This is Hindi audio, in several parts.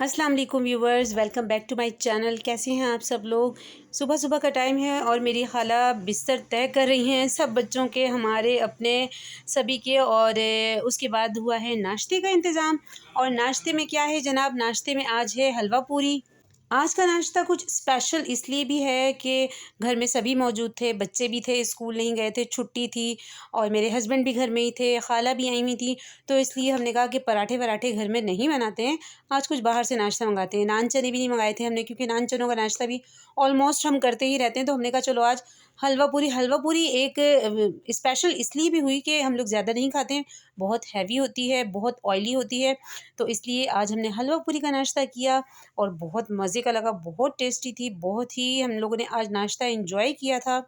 अस्सलाम वालेकुम viewers, welcome back to my channel. कैसे हैं आप सब लोग। सुबह सुबह का टाइम है और मेरी खाला बिस्तर तय कर रही हैं सब बच्चों के, हमारे अपने सभी के। और उसके बाद हुआ है नाश्ते का इंतज़ाम। और नाश्ते में क्या है जनाब, नाश्ते में आज है हलवा पूरी। आज का नाश्ता कुछ स्पेशल इसलिए भी है कि घर में सभी मौजूद थे, बच्चे भी थे, स्कूल नहीं गए थे, छुट्टी थी और मेरे हस्बैंड भी घर में ही थे, खाला भी आई हुई थी। तो इसलिए हमने कहा कि पराठे वराठे घर में नहीं बनाते हैं, आज कुछ बाहर से नाश्ता मंगाते हैं। नान चने भी नहीं मंगाए थे हमने, क्योंकि नान चनों का नाश्ता भी ऑलमोस्ट हम करते ही रहते हैं। तो हमने कहा चलो आज हलवा पूरी एक स्पेशल इसलिए भी हुई कि हम लोग ज़्यादा नहीं खाते हैं, बहुत हैवी होती है, बहुत ऑयली होती है। तो इसलिए आज हमने हलवा पूरी का नाश्ता किया और बहुत मज़े का लगा, बहुत टेस्टी थी, बहुत ही हम लोगों ने आज नाश्ता एंजॉय किया था।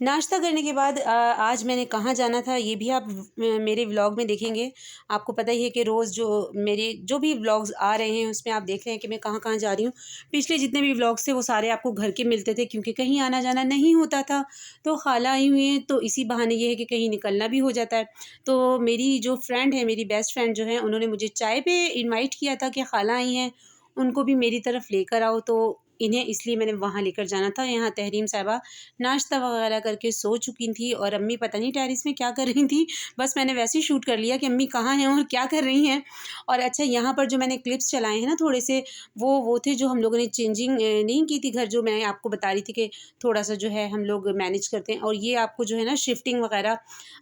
नाश्ता करने के बाद आज मैंने कहाँ जाना था ये भी आप मेरे व्लॉग में देखेंगे। आपको पता ही है कि रोज़ जो मेरे जो भी व्लॉग्स आ रहे हैं उसमें आप देख रहे हैं कि मैं कहाँ-कहाँ जा रही हूँ। पिछले जितने भी व्लॉग्स थे वो सारे आपको घर के मिलते थे, क्योंकि कहीं आना-जाना नहीं होता था। तो खाला आई हुई हैं तो इसी बहाने ये है कि कहीं निकलना भी हो जाता है। तो मेरी जो फ्रेंड है, मेरी बेस्ट फ्रेंड जो है, उन्होंने मुझे चाय पे इनवाइट किया था कि खाला आई हैं, उनको भी मेरी तरफ लेकर आओ। तो इन्हें इसलिए मैंने वहाँ लेकर जाना था। यहाँ तहरीम साहिबा नाश्ता वगैरह करके सो चुकी थी और अम्मी पता नहीं टेरेस में क्या कर रही थी। बस मैंने वैसे ही शूट कर लिया कि अम्मी कहाँ हैं और क्या कर रही हैं। और अच्छा, यहाँ पर जो मैंने क्लिप्स चलाए हैं ना थोड़े से, वो थे जो हम लोगों ने चेंजिंग नहीं की थी घर, जो मैं आपको बता रही थी कि थोड़ा-सा जो है हम लोग मैनेज करते हैं। और ये आपको जो है ना शिफ्टिंग वगैरह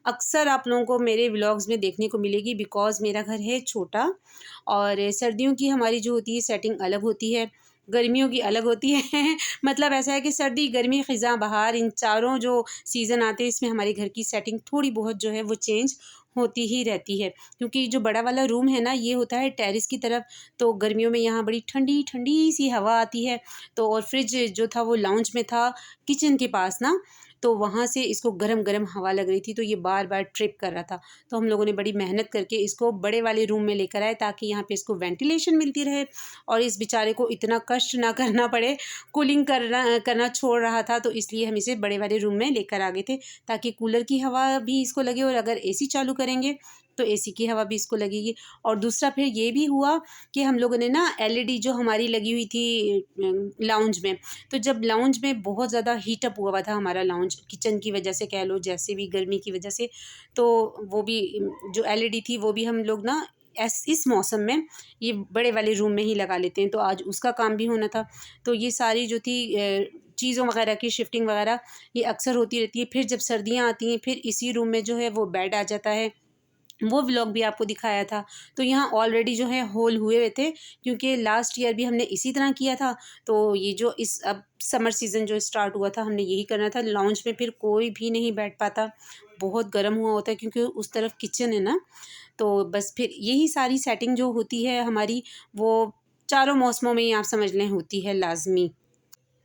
अक्सर आप लोगों को मेरे व्लॉग्स में देखने को मिलेगी, बिकॉज़ मेरा घर है छोटा और सर्दियों की हमारी जो होती है सेटिंग अलग होती है, गर्मियों की अलग होती है। मतलब ऐसा है कि सर्दी, गर्मी, ख़िज़ां, बहार, इन चारों जो सीज़न आते हैं इसमें हमारे घर की सेटिंग थोड़ी बहुत जो है वो चेंज होती ही रहती है। क्योंकि जो बड़ा वाला रूम है ना, ये होता है टेरेस की तरफ, तो गर्मियों में यहाँ बड़ी ठंडी-ठंडी सी हवा आती है। तो और फ्रिज जो था वो लाउंज में था, किचन के पास ना, तो वहाँ से इसको गरम-गरम हवा लग रही थी, तो ये बार-बार ट्रिप कर रहा था। तो हम लोगों ने बड़ी मेहनत करके इसको बड़े वाले रूम में लेकर आए, ताकि यहाँ पे इसको वेंटिलेशन मिलती रहे और इस बेचारे को इतना कष्ट ना करना पड़े। कूलिंग करना छोड़ रहा था, तो इसलिए हम इसे बड़े वाले रूम में लेकर आ गए थे, ताकि कूलर की हवा भी इसको लगे और अगर एसी चालू करेंगे तो एसी की हवा भी इसको लगेगी। और दूसरा फिर ये भी हुआ कि हम लोगों ने ना एलईडी जो हमारी लगी हुई थी लाउंज में, तो जब लाउंज में बहुत ज़्यादा हीट अप हुआ था हमारा लाउंज, किचन की वजह से कह लो, जैसे भी गर्मी की वजह से, तो वो भी जो एलईडी थी वो भी हम लोग ना इस मौसम में ये बड़े वाले रूम में ही लगा लेते हैं। तो आज उसका काम भी होना था। तो ये सारी जो थी चीज़ों वगैरह की शिफ्टिंग वगैरह ये अक्सर होती रहती है। फिर जब सर्दियाँ आती हैं फिर इसी रूम में जो है वो बेड आ जाता है, वो व्लॉग भी आपको दिखाया था। तो यहाँ ऑलरेडी जो है होल हुए हुए थे, क्योंकि लास्ट ईयर भी हमने इसी तरह किया था। तो ये जो इस अब समर सीज़न जो स्टार्ट हुआ था, हमने यही करना था। लॉन्च में फिर कोई भी नहीं बैठ पाता, बहुत गर्म हुआ होता है, क्योंकि उस तरफ किचन है ना। तो बस फिर यही सारी सेटिंग जो होती है हमारी, वो चारों मौसमों में ही आप समझ लें होती है लाज़मी।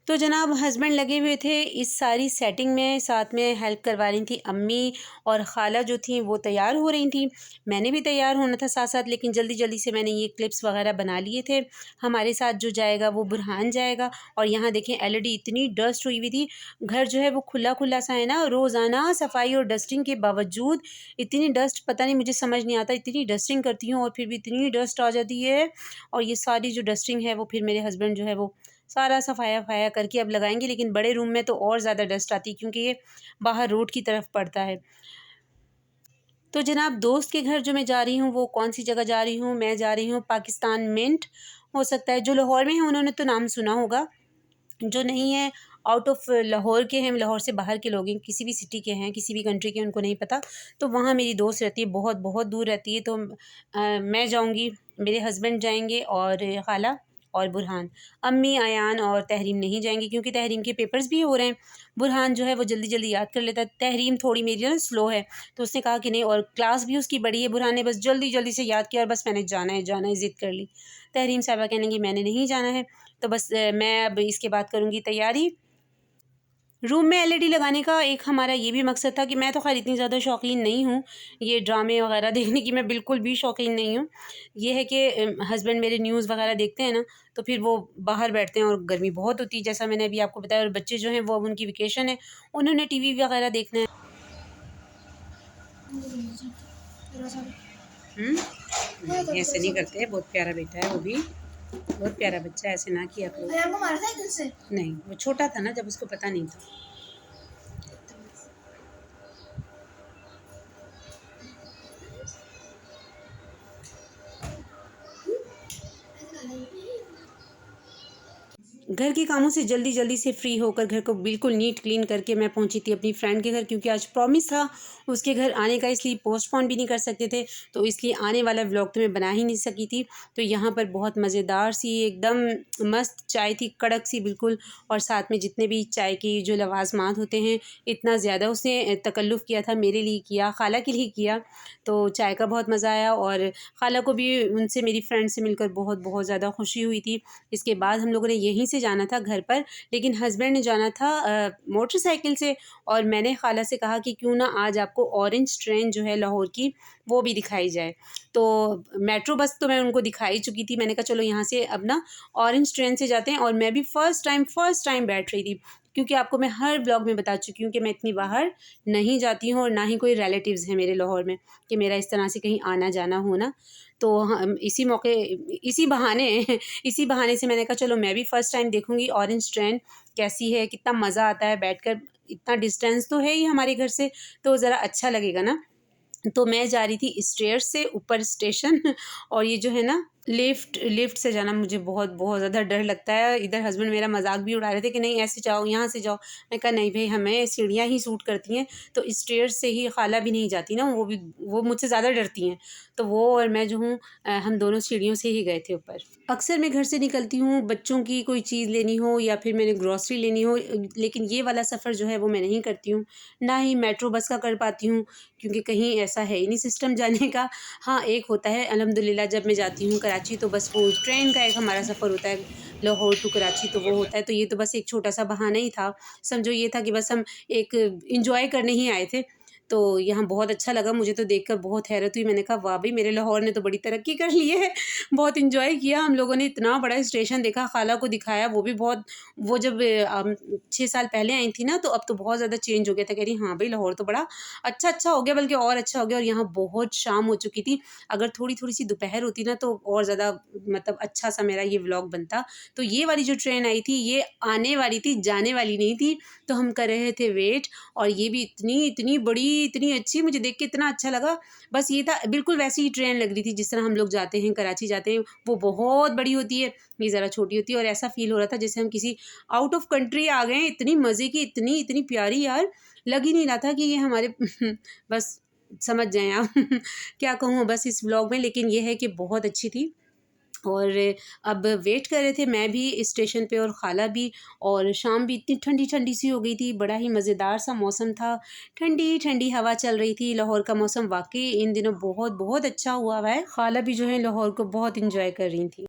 तो जनाब हस्बैंड लगे हुए थे इस सारी सेटिंग में, साथ में हेल्प करवा रही थी अम्मी, और खाला जो थी वो तैयार हो रही थी। मैंने भी तैयार होना था साथ साथ, लेकिन जल्दी जल्दी से मैंने ये क्लिप्स वगैरह बना लिए थे। हमारे साथ जो जाएगा वो बुरहान जाएगा। और यहाँ देखें एलईडी इतनी डस्ट हुई हुई थी, घर जो है वो खुला खुला सा है ना, रोज़ाना सफाई और डस्टिंग के बावजूद इतनी डस्ट, पता नहीं, मुझे समझ नहीं आता, इतनी डस्टिंग करती हूँ और फिर भी इतनी डस्ट आ जाती है। और ये सारी जो डस्टिंग है वो फिर मेरे हस्बैंड जो है वो सारा सफाया-वफाया करके अब लगाएँगे, लेकिन बड़े रूम में तो और ज़्यादा डस्ट आती है, क्योंकि ये बाहर रोड की तरफ पड़ता है। तो जनाब दोस्त के घर जो मैं जा रही हूँ, वो कौन-सी जगह जा रही हूँ, मैं जा रही हूँ पाकिस्तान मिंट। हो सकता है जो लाहौर में हैं उन्होंने तो नाम सुना होगा, जो नहीं है आउट ऑफ लाहौर के हैं, लाहौर से बाहर के लोग हैं, किसी भी सिटी के हैं, किसी भी कंट्री के, उनको नहीं पता। तो वहाँ मेरी दोस्त रहती है, बहुत बहुत दूर रहती है। तो मैं जाऊँगी, मेरे हस्बैंड जाएँगे और खाला और बुरहान। अम्मी, अयान और तहरीम नहीं जाएँगी, क्योंकि तहरीम के पेपर्स भी हो रहे हैं। बुरहान जो है वो जल्दी-जल्दी याद कर लेता है। तहरीम थोड़ी मेरी ना स्लो है, तो उसने कहा कि नहीं, और क्लास भी उसकी बड़ी है। बुरहान ने बस जल्दी-जल्दी से याद किया और बस मैंने जाना है, ज़िद कर ली। तहरीम साहिबा कहने लगी मैंने नहीं जाना है। तो बस मैं अब इसके बाद करूँगी तैयारी। रूम में एलईडी लगाने का एक हमारा ये भी मकसद था कि मैं तो ख़ैर इतनी ज़्यादा शौकीन नहीं हूँ, ये ड्रामे वग़ैरह देखने की मैं बिल्कुल भी शौकीन नहीं हूँ। ये है कि हस्बैंड मेरे न्यूज़ वग़ैरह देखते हैं ना, तो फिर वो बाहर बैठते हैं और गर्मी बहुत होती है, जैसा मैंने अभी आपको बताया। और बच्चे जो हैं वो अब उनकी वेकेशन है, उन्होंने टीवी वग़ैरह देखना है। ऐसे नहीं करते, बहुत प्यारा बेटा है वो भी। बहुत प्यारा बच्चा है, ऐसे ना किया करो। भैया को मारा साइकिल से? नहीं, वो छोटा था ना जब, उसको पता नहीं था। घर के कामों से जल्दी जल्दी से फ्री होकर घर को बिल्कुल नीट क्लीन करके मैं पहुंची थी अपनी फ्रेंड के घर, क्योंकि आज प्रॉमिस था उसके घर आने का, इसलिए पोस्टपोन भी नहीं कर सकते थे, तो इसलिए आने वाला व्लॉग तो मैं बना ही नहीं सकी थी। तो यहाँ पर बहुत मज़ेदार सी एकदम मस्त चाय थी, कड़क सी बिल्कुल, और साथ में जितने भी चाय की जो लवाजमात होते हैं, इतना ज़्यादा उसने तकल्लुफ़ किया था, मेरे लिए किया, खाला के लिए किया, तो चाय का बहुत मज़ा आया। और खाला को भी उनसे, मेरी फ्रेंड से मिलकर बहुत बहुत ज़्यादा खुशी हुई थी। इसके बाद हम लोगों ने यहीं से जाना था घर पर, लेकिन हस्बैंड ने जाना था मोटरसाइकिल से, और मैंने खाला से कहा कि क्यों ना आज आपको ऑरेंज ट्रेन जो है लाहौर की वो भी दिखाई जाए। तो मेट्रो बस तो मैं उनको दिखाई चुकी थी, मैंने कहा चलो यहाँ से अब ना ऑरेंज ट्रेन से जाते हैं। और मैं भी फर्स्ट टाइम बैठ रही थी, क्योंकि आपको मैं हर ब्लॉग में बता चुकी हूँ कि मैं इतनी बाहर नहीं जाती हूँ, और ना ही कोई रिलेटिव्स हैं मेरे लाहौर में कि मेरा इस तरह से कहीं आना जाना हो ना। तो हम इसी मौके, इसी बहाने इसी बहाने से मैंने कहा चलो मैं भी फ़र्स्ट टाइम देखूँगी ऑरेंज ट्रेन कैसी है, कितना मज़ा आता है बैठकर, इतना डिस्टेंस तो है ही हमारे घर से, तो ज़रा अच्छा लगेगा ना। तो मैं जा रही थी स्टेयर्स से ऊपर स्टेशन और ये जो है ना लिफ्ट से जाना मुझे बहुत बहुत ज़्यादा डर लगता है। इधर हस्बैंड मेरा मजाक भी उड़ा रहे थे कि नहीं ऐसे जाओ, यहाँ से जाओ। मैं कहा नहीं भाई, हमें सीढ़ियाँ ही सूट करती हैं, तो स्टेयर्स से ही खाला भी नहीं जाती ना, वो मुझसे ज़्यादा डरती हैं। तो वो और मैं जो हूँ हम दोनों सीढ़ियों से ही गए थे ऊपर। अक्सर मैं घर से निकलती हूँ बच्चों की कोई चीज़ लेनी हो या फिर मैंने ग्रॉसरी लेनी हो, लेकिन ये वाला सफ़र जो है वो मैं नहीं करती हूँ, ना ही मेट्रो बस का कर पाती हूँ, क्योंकि कहीं ऐसा है ही नहीं सिस्टम जाने का। हाँ, एक होता है अल्हम्दुलिल्लाह, जब मैं जाती हूँ कराची तो बस वो ट्रेन का एक हमारा सफ़र होता है लाहौर टू कराची, तो वो होता है। तो ये तो बस एक छोटा-सा बहाना ही था। समझो ये था कि बस हम एक एन्जॉय करने ही आए थे। तो यहाँ बहुत अच्छा लगा, मुझे तो देखकर बहुत हैरत हुई। मैंने कहा वाह भई, मेरे लाहौर ने तो बड़ी तरक्की कर ली है। बहुत एन्जॉय किया हम लोगों ने, इतना बड़ा स्टेशन देखा, खाला को दिखाया, वो भी बहुत, वो जब 6 साल पहले आई थी ना, तो अब तो बहुत ज़्यादा चेंज हो गया था। कह रही हाँ भई, लाहौर तो बड़ा अच्छा हो गया, बल्कि और अच्छा हो गया। और यहाँ बहुत शाम हो चुकी थी, अगर थोड़ी-थोड़ी सी दोपहर होती ना तो और ज़्यादा मतलब अच्छा-सा मेरा ये व्लॉग बनता। तो ये वाली जो ट्रेन आई थी ये आने वाली थी, जाने वाली नहीं थी। तो हम कर रहे थे वेट, और ये भी इतनी बड़ी, इतनी अच्छी, मुझे देख के इतना अच्छा लगा। बस ये था, बिल्कुल वैसी ही ट्रेन लग रही थी जिस तरह हम लोग जाते हैं कराची जाते हैं, वो बहुत बड़ी होती है, ये ज़रा छोटी होती है। और ऐसा फ़ील हो रहा था जैसे हम किसी आउट ऑफ कंट्री आ गए हैं। इतनी मज़े की, इतनी प्यारी यार, लग ही नहीं रहा था कि ये हमारे बस समझ जाएँ आप क्या कहूँ बस इस व्लॉग में, लेकिन ये है कि बहुत अच्छी थी। और अब वेट कर रहे थे मैं भी स्टेशन पे और ख़ाला भी, और शाम भी इतनी ठंडी सी हो गई थी, बड़ा ही मज़ेदार सा मौसम था, ठंडी हवा चल रही थी। लाहौर का मौसम वाक़ई इन दिनों बहुत अच्छा हुआ है। ख़ाला भी जो है लाहौर को बहुत एंजॉय कर रही थी।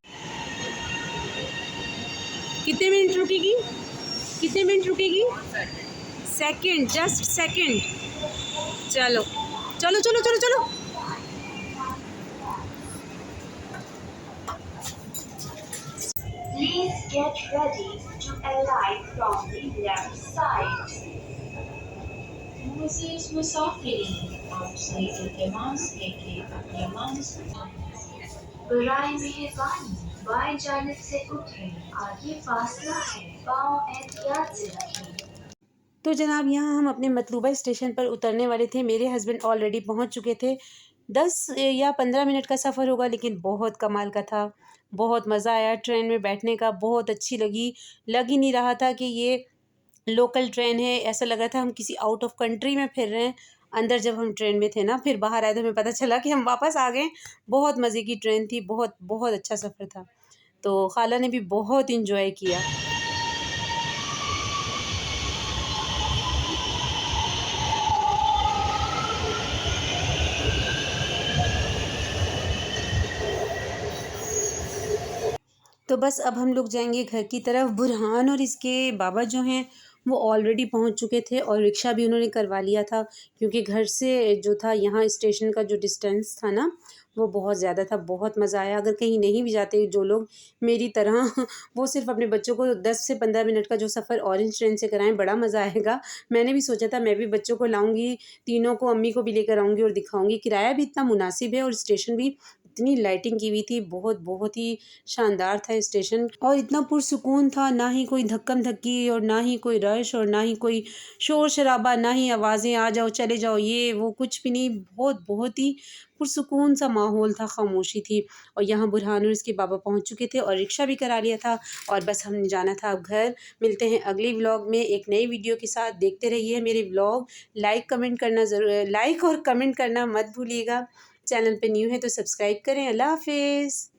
कितने मिनट रुकेगी? कितने मिनट रुकेगी? Second, just second. चलो चलो चलो चलो चलो। Please get ready to alight from the left side. Moses मुसाफिरीन आपसे इल्तिमास है कि अपने मंजिल बराए मेहरबानी बाएं जानिब से उतरें, आगे फासला है, पाँव एहतियात से रखें। तो जनाब यहाँ हम अपने मतलूबा स्टेशन पर उतरने वाले थे, मेरे हस्बैंड ऑलरेडी पहुँच चुके थे। 10 या 15 मिनट का सफ़र होगा, लेकिन बहुत कमाल का था। बहुत मज़ा आया ट्रेन में बैठने का, बहुत अच्छी लगी। लग ही नहीं रहा था कि ये लोकल ट्रेन है, ऐसा लग रहा था हम किसी आउट ऑफ कंट्री में फिर रहे हैं। अंदर जब हम ट्रेन में थे ना, फिर बाहर आए तो हमें पता चला कि हम वापस आ गए। बहुत मज़े की ट्रेन थी, बहुत अच्छा सफ़र था। तो खाला ने भी बहुत इंजॉय किया। तो बस अब हम लोग जाएंगे घर की तरफ। बुरहान और इसके बाबा जो हैं वो ऑलरेडी पहुंच चुके थे, और रिक्शा भी उन्होंने करवा लिया था, क्योंकि घर से जो था यहाँ स्टेशन का जो डिस्टेंस था ना वो बहुत ज़्यादा था, बहुत मज़ा आया। अगर कहीं नहीं भी जाते जो लोग मेरी तरह वो सिर्फ अपने बच्चों को 10 से 15 मिनट का जो सफ़र ऑरेंज ट्रेन से कराएं, बड़ा मज़ा आएगा। मैंने भी सोचा था मैं भी बच्चों को लाऊंगी, तीनों को, अम्मी को भी लेकर आऊँगी और दिखाऊंगी। किराया भी इतना मुनासिब है और स्टेशन भी इतनी लाइटिंग की हुई थी, बहुत बहुत ही शानदार था स्टेशन और इतना पुरसुकून था, ना ही कोई धक्कम धक्की और ना ही कोई रश और ना ही कोई शोर शराबा, ना ही आवाज़ें आ जाओ चले जाओ ये वो कुछ भी नहीं। बहुत बहुत ही पुरसुकून सा माहौल था, खामोशी थी। और यहाँ बुरहान और इसके बाबा पहुँच चुके थे और रिक्शा भी करा लिया था और बस हमने जाना था अब घर। मिलते हैं अगले व्लॉग में एक नई वीडियो के साथ। देखते रहिए मेरे व्लॉग, लाइक और कमेंट करना मत भूलिएगा। चैनल पे न्यू है तो सब्सक्राइब करें। अल्लाह हाफिज़।